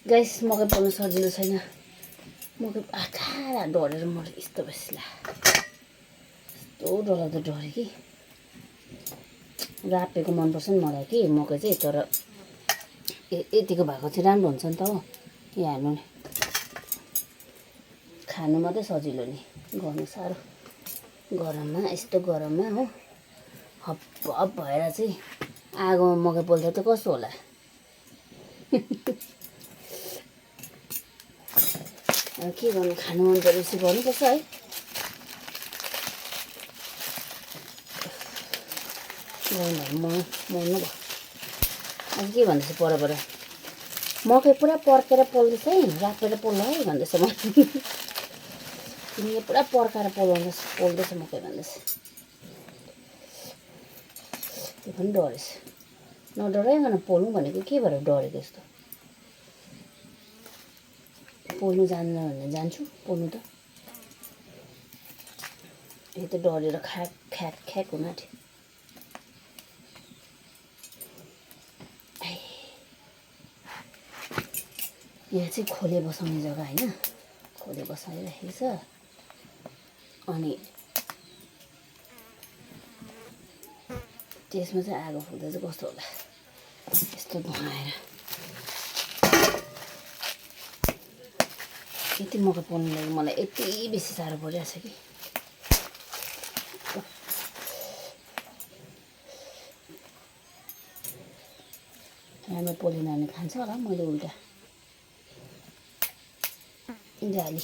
Guys मकै पोल्नु सजिलो छैन। मकै आखा डढेर मर यस्तो बसिला यस्तो डरलाग्दो डरे कि रापेको मनपर्छ नि मलाई कि मकै चाहिँ तर यतिको भएको चाहिँ राम्रो हुन्छ नि त हो यहाँ हेर्नु नि खानु मात्रै सजिलो नि गर्नु साह्रो गरममा यस्तो गरममा हो हप हप भएर चाहिँ आगोमा मकै पोल्दा त कस्तो होला के गर्नु खानु मन परेपछि गर्नुपर्छ है मर्नु भयो अब के भन्दैछ पर मकै पुरा पर्केर पोल्दैछ है राखेर पोल्नु है भन्दैछ म तिमीले पुरा पर्काएर पोल्दैछ मकै भन्दैछ त्यो पनि डरेछ नडराइकन पोल्नु भनेको के भएर डरेको यस्तो पोल्नु जान्दैन भने जान्छु पोल्नु त यो त डरेर ख्याक ख्याक ख्याक हुन आँट्यो यहाँ चाहिँ खोले बसाउने जग्गा होइन खोले बसाइराखेको छ अनि त्यसमा चाहिँ आगो फुक्दा चाहिँ कस्तो होला यस्तो धुवाएर यति मकै पोल्नु लागि मलाई यति बेसी साह्रो परिरहेछ कि राम्रो पोलेन भने खान्छ होला मैले उल्टा जाली